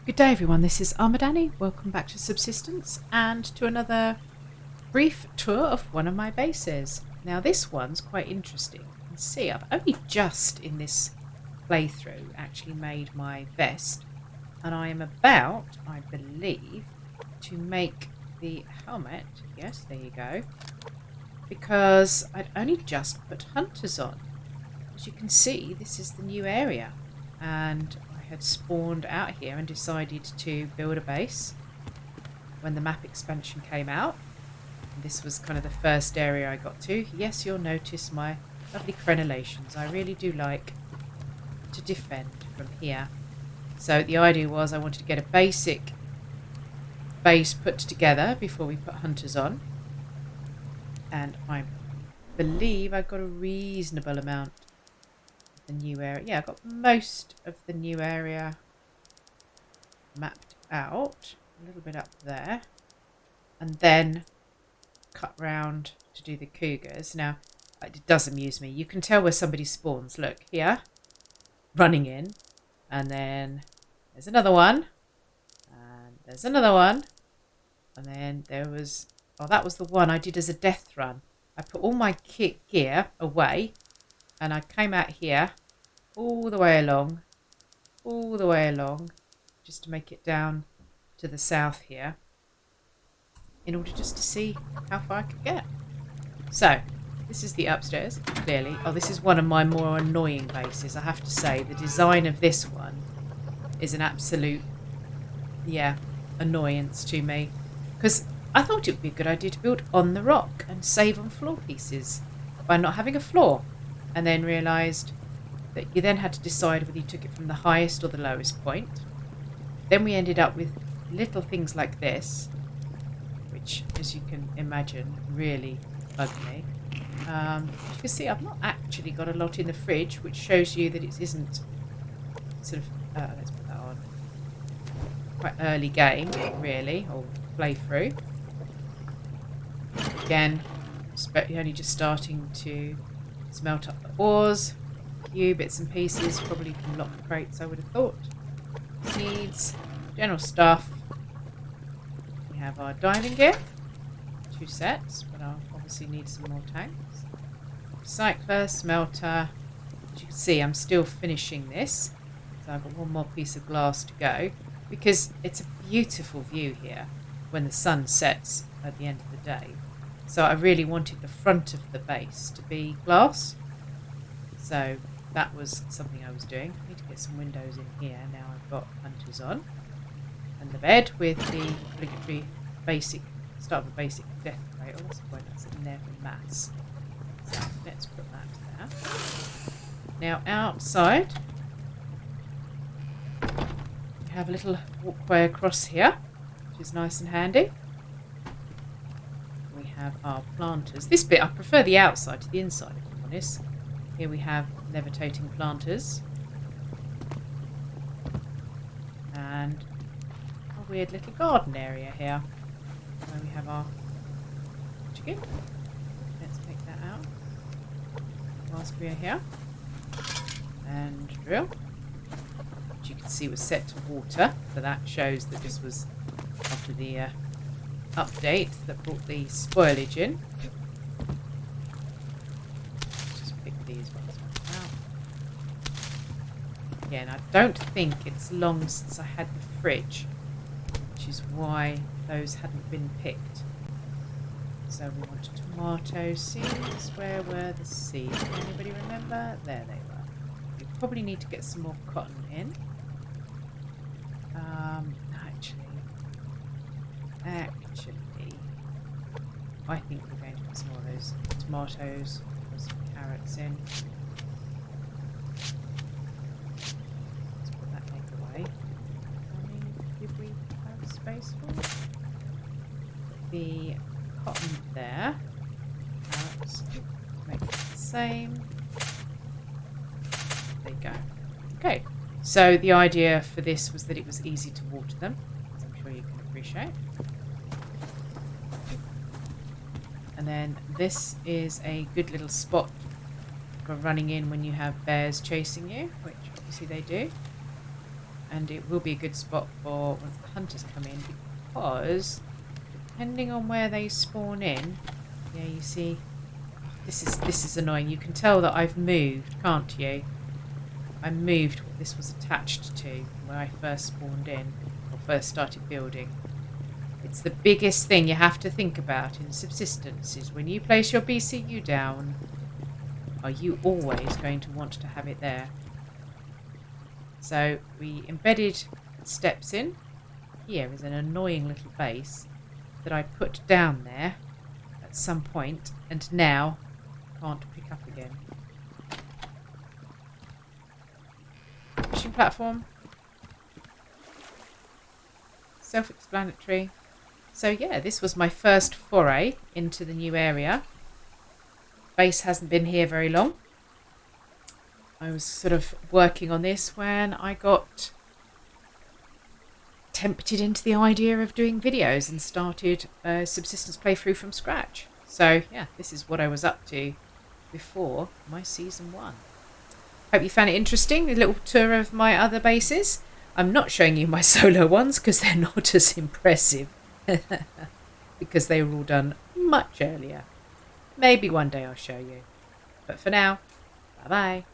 Good day everyone, this is Armadani. Welcome back to Subsistence and to another brief tour of one of my bases. Now this one's quite interesting. You can see I've only just in this playthrough actually made my vest, and I am about, I believe, to make the helmet. Yes, there you go. Because I'd only just put hunters on. As you can see, this is the new area, and had spawned out here and decided to build a base when the map expansion came out. And this was kind of the first area I got to. Yes, you'll notice my lovely crenellations. I really do like to defend from here. So the idea was I wanted to get a basic base put together before we put hunters on. And I believe I got a reasonable amount the new area. Yeah, I've got most of the new area mapped out. A little bit up there. And then cut round to do the cougars. Now, it does amuse me. You can tell where somebody spawns. Look, here. Running in. And then there's another one. And there's another one. And then there was... Oh, that was the one I did as a death run. I put all my kit gear away. And I came out here all the way along, just to make it down to the south here, in order just to see how far I could get. So, this is the upstairs, clearly. Oh, this is one of my more annoying bases, I have to say. The design of this one is an absolute, annoyance to me. Because I thought it would be a good idea to build on the rock and save on floor pieces by not having a floor. And then realised that you then had to decide whether you took it from the highest or the lowest point. Then we ended up with little things like this, which, as you can imagine, really bugged me. As you can see, I've not actually got a lot in the fridge, which shows you that it isn't sort of, let's put that on, quite early game, really, or playthrough. Again, only just starting to smelt up the ores, a few bits and pieces, probably from locked crates I would have thought. Seeds, general stuff. We have our diving gear, 2 sets, but I'll obviously need some more tanks. Recycler, smelter. As you can see, I'm still finishing this, so I've got one more piece of glass to go, because it's a beautiful view here when the sun sets at the end of the day. So I really wanted the front of the base to be glass. So that was something I was doing. I need to get some windows in here. Now I've got hunters on. And the bed with the obligatory basic, start of a basic death crate. Oh, what's the point? That's in there for mass. So let's put that there. Now outside, we have a little walkway across here, which is nice and handy. Have our planters. This bit, I prefer the outside to the inside, if I'm honest. Here we have levitating planters. And a weird little garden area here, where we have our chicken. Let's take that out whilst we are here. And drill. Which you can see was set to water, so that shows that this was after the update that brought the spoilage in. Just pick these ones out. Again, I don't think it's long since I had the fridge, which is why those hadn't been picked. So we want tomato seeds. Where were the seeds? Can anybody remember? There they were. We probably need to get some more cotton in. Actually, I think we're going to put some more of those tomatoes, put some carrots in. Let's put that egg away. Did we have space for it? Put the cotton there. Carrots, make it the same. There you go. Okay, so the idea for this was that it was easy to water them, as I'm sure you can appreciate. And then this is a good little spot for running in when you have bears chasing you, which obviously they do. and it will be a good spot for once the hunters come in, because depending on where they spawn in, yeah, you see, this is annoying. You can tell that I've moved, can't you? I moved what this was attached to where I first spawned in, or first started building. It's the biggest thing you have to think about in Subsistence is when you place your BCU down, are you always going to want to have it there? So we embedded steps in. Here is an annoying little base that I put down there at some point and now can't pick up again. Fishing platform. Self-explanatory. So yeah, this was my first foray into the new area. Base hasn't been here very long. I was sort of working on this when I got tempted into the idea of doing videos and started a Subsistence playthrough from scratch. So yeah, this is what I was up to before my season 1. Hope you found it interesting, a little tour of my other bases. I'm not showing you my solo ones because they're not as impressive because they were all done much earlier. Maybe one day I'll show you. But for now, bye bye.